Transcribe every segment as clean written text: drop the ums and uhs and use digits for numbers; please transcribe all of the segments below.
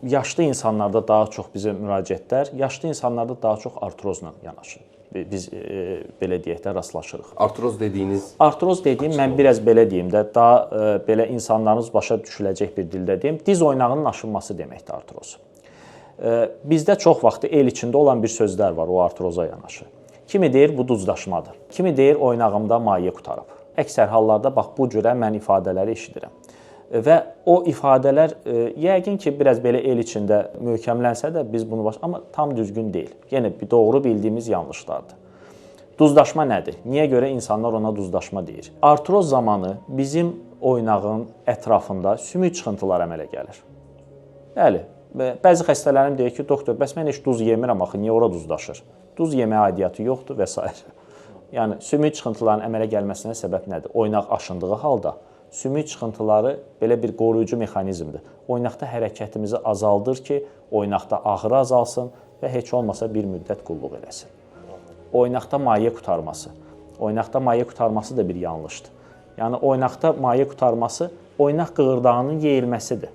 yaşlı insanlarda daha çox bizə müraciətlər, yaşlı insanlarda daha çox artrozla yanaşır. Biz belə deyək də rastlaşırıq. Artroz dediyiniz? Artroz dediyim, mən biraz belə deyim də, daha belə insanlarınız başa düşüləcək bir dildə deyim, diz oynağının aşınması deməkdir artroz. Bizdə çox vaxt el içində olan bir sözlər var o artroza yanaşı. Kimi deyir, bu duzdaşmadır. Kimi deyir, oynağımda maye qutarıb. Əksər hallarda bax bu cürə mən ifadələri eşidirəm. Və o ifadələr yəqin ki, biraz belə el içində möhkəmlənsə də biz bunu amma tam düzgün deyil. Yenə doğru bildiyimiz yanlışlardır. Duzdaşma nədir? Niyə görə insanlar ona duzdaşma deyir? Artroz zamanı bizim oynağın ətrafında sümük çıxıntılar əmələ gəlir. Bəli, bəzi xəstələrim deyir ki, doktor, bəs mən heç duz yemirəm axı, niyə ora duzdaşır? Duz yeməyə aidiyyatı yoxdur və s. Yəni, sümük çıxıntıların əmələ gəlməsinə səbəb nədir? Oynaq aşındığı halda sümük çıxıntıları belə bir qoruyucu mexanizmdir. Oynaqda hərəkətimizi azaldır ki, oynaqda ağrı azalsın və heç olmasa bir müddət qulluq eləsin. Oynaqda maye qutarması. Oynaqda maye qutarması da bir yanlışdır. Yəni, oynaqda maye qutarması oynaq qığırdağının yeyilməsidir.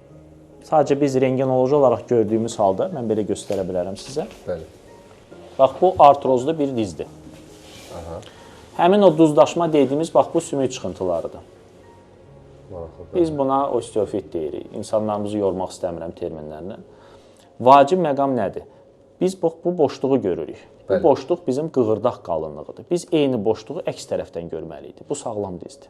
Sadəcə biz rengenoloji olaraq gördüyümüz halda, mən belə göstərə bilərəm sizə. Bəli. Bax, bu artrozlu bir dizdir. Həmin o duzdaşma dediyimiz, bax, bu sümük çıxıntılarıdır. Biz buna osteofit deyirik. İnsanlarımızı yormaq istəmirəm terminlərlə. Vacib məqam nədir? Biz bu boşluğu görürük. Bu boşluq bizim qığırdaq qalınlığıdır. Biz eyni boşluğu əks tərəfdən görməliydik. Bu sağlam dizdir.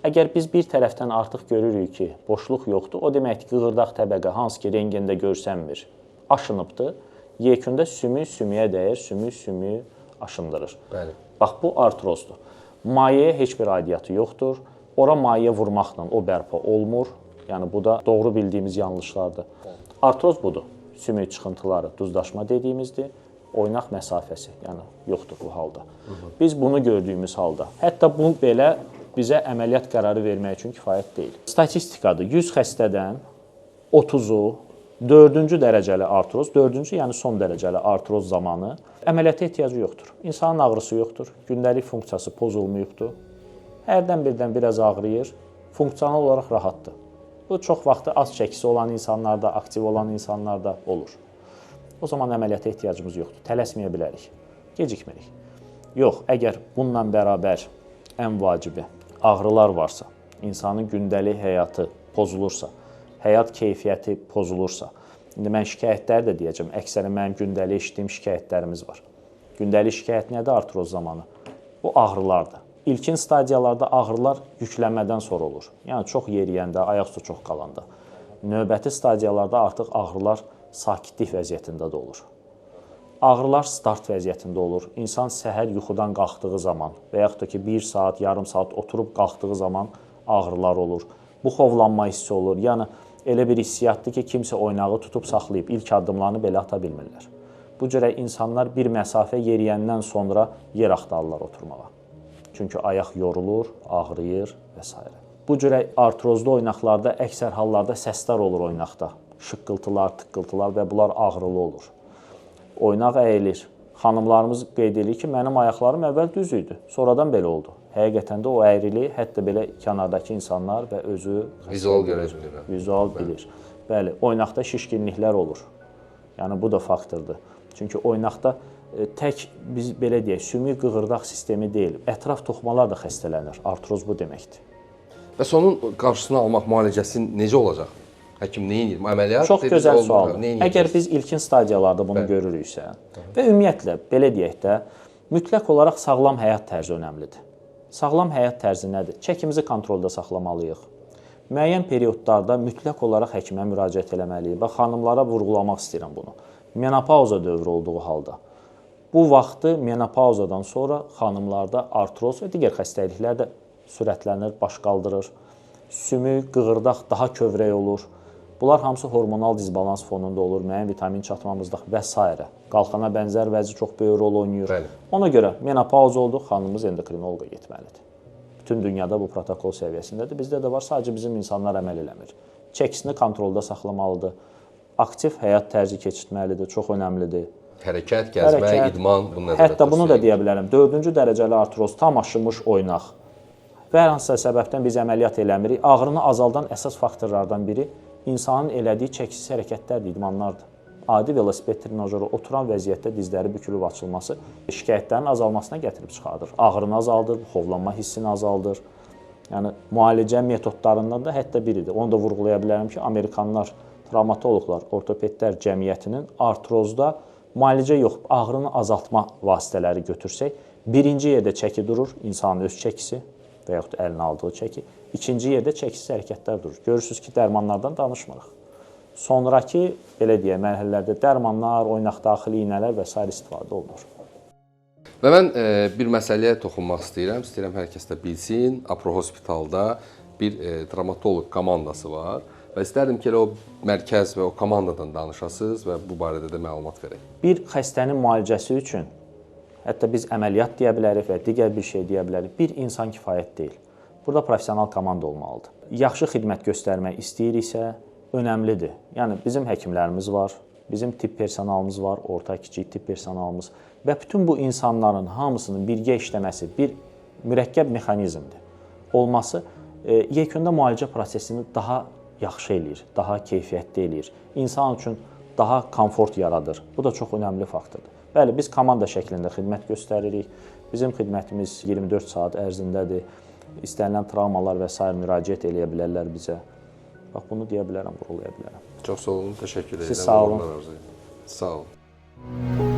Əgər biz bir tərəfdən artıq görürük ki, boşluq yoxdur, o deməkdir qığırdaq təbəqə hansı ki, rengində görsənmir, aşınıbdır. Yekündə sümük sümüyə dəyir, sümük sümüyü aşındırır. Bəli. Bax, bu artrozdur. Mayəyə heç bir aidiyyatı yoxdur. Ora maye vurmaqla o bərpa olmur. Yəni, bu da doğru bildiyimiz yanlışlardır. Artroz budur. Sümük çıxıntıları duzdaşma dediyimizdir. Oynaq məsafəsi, yəni yoxdur bu halda. Biz bunu gördüyümüz halda, hətta bu belə bizə əməliyyat qərarı vermək üçün kifayət deyil. Statistikadır. 100 xəstədən 30-u 4-cü dərəcəli artroz, 4-cü, yəni son dərəcəli artroz zamanı əməliyyata ehtiyacı yoxdur. İnsanın ağrısı yoxdur, gündəlik funksiyası pozulmayıbdır. Hərdən birdən biraz ağrıyır, funksional olaraq rahatdır. Bu, çox vaxtı az çəkisi olan insanlarda, aktiv olan insanlarda olur. O zaman əməliyyata ehtiyacımız yoxdur, tələsməyə bilərik, gecikmirik. Yox, əgər bununla bərabər ən vacibi ağrılar varsa, insanın gündəlik həyatı pozulursa, həyat keyfiyyəti pozulursa, indi mən şikayətləri də deyəcəm, əksərən mənim gündəlik eşitdiyim şikayətlərimiz var. Gündəlik şikayət nədir artroz zamanı? Bu ağrılardır. İlkin stadiyalarda ağrılar yüklənmədən sonra olur. Yəni, çox yeriyəndə, ayaqüstü çox qalanda. Növbəti stadiyalarda artıq ağrılar sakitlik vəziyyətində də olur. Ağrılar start vəziyyətində olur. İnsan səhər yuxudan qalxdığı zaman və yaxud da ki, 1 saat, yarım saat oturub qalxdığı zaman ağrılar olur. Buxovlanma hissi olur. Yəni, elə bir hissiyatdır ki, kimsə oynağı tutub saxlayıb, ilk addımlarını belə ata bilmirlər. Bu cürə insanlar bir məsafə yeriyəndən sonra yer axtarırlar oturmağa. Çünki ayaq yorulur, ağrıyır və s. Bu cürə artrozlu oynaqlarda əksər hallarda səslər olur oynaqda. Şıqqıltılar, tıqqıltılar və bunlar ağrılı olur. Oynaq əyilir. Xanımlarımız qeyd edir ki, mənim ayaqlarım əvvəl düz idi, sonradan belə oldu. Həqiqətən də o əyriliyi hətta belə kənardakı insanlar və özü vizual bilir. Bəli, oynaqda şişkinliklər olur. Yəni, bu da faktordur. Çünki oynaqda tək biz belə deyək, sümük qığırdaq sistemi deyil, ətraf toxumalar da xəstələnir. Artroz bu deməkdir. Və onun qarşısını almaq müalicəsi necə olacaq? Həkim nə edir? Əməliyyat? Çox gözəl sualdır. Əgər biz ilkin stadiyalarda bunu görürüksə və ümumiyyətlə, belə deyək də, mütləq olaraq sağlam həyat tərzi önəmlidir. Sağlam həyat tərzi nədir? Çəkimizi kontrolda saxlamalıyıq. Müəyyən periodlarda mütləq olaraq həkimə müraciət eləməliyik. Bax, xanımlara vurğulamaq istəyirəm bunu. Menopauza dövrü olduğu halda. Bu vaxtı menopauzadan sonra xanımlarda artroz və digər xəstəliklər də sürətlənir, baş qaldırır. Sümük, qığırdaq daha kövrək olur. Bunlar hamısı hormonal disbalans fonunda olur, müəyyən vitamin çatmamızdaq və s. Qalxana bənzər vəzi çox böyük rol oynayır. Ona görə menopauza oldu, xanımımız endokrinoloqa getməlidir. Bütün dünyada bu protokol səviyyəsindədir. Bizdə də var, sadəcə bizim insanlar əməl eləmir. Çəkisini kontrolda saxlamalıdır. Aktiv həyat tərzi keçirtməlidir, çox önəmlidir. Hərəkət, gəzmə, idman, bunu nəzərdə Hətta bunu da deyə bilərəm. 4-cü dərəcəli artroz tam aşınmış oynaq və hər hansısa səbəbdən biz əməliyyat eləmirik. Ağrını azaldan əsas faktorlardan biri insanın elədiyi çəkisiz hərəkətlərdir, idmanlardır. Adi velosiped trenajoru oturan vəziyyətdə dizləri bükülüb açılması şikayətlərin azalmasına gətirib çıxardır. Ağrını azaldır, hovlanma hissini azaldır. Yəni müalicə metodlarından da hətta biridir. Onu da vurğulaya bilərəm ki, Amerikanlar, travmatoloqlar, ortopedlər cəmiyyətinin artrozda müalicə yox, ağrını azaltma vasitələri götürsək, birinci yerdə çəki durur, insanın öz çəkisi və yaxud əlinə aldığı çəki. İkinci yerdə çəkisiz hərəkətlər durur. Görürsünüz ki, dərmanlardan danışmırıq. Sonrakı, belə deyək, mərhələlərdə dərmanlar, oynaq daxili iynələr və s. istifadə olunur. Və mən bir məsələyə toxunmaq istəyirəm. İstəyirəm hər kəs də bilsin. Apro Hospitalda bir travmatoloq komandası var və istərdim ki, o mərkəz və o komandadan danışasınız və bu barədə də məlumat verək. Bir xəstənin müalicəsi üçün hətta biz əməliyyat deyə bilərik və digər bir şey deyə bilərik. Bir insan kifayət deyil. Burada professional komanda olmalıdır. Yaxşı xidmət göstərmək istəyiriksə, önəmlidir. Yəni bizim həkimlərimiz var, bizim tibb personalımız var, orta kiçik tibb personalımız və bütün bu insanların hamısının birgə işləməsi bir mürəkkəb mexanizmdir. Olması yekunda müalicə prosesini daha yaxşı eləyir, daha keyfiyyətli eləyir. İnsan üçün daha komfort yaradır. Bu da çox önəmli faktordur. Bəli, biz komanda şəklində xidmət göstəririk. Bizim xidmətimiz 24 saat ərzindədir. İstənilən travmalar və s. müraciət eləyə bilərlər bizə. Bax, bunu deyə bilərəm, vurğulaya bilərəm. Çox sağ olun, təşəkkür edirəm. Siz sağ olun. Sağ olun.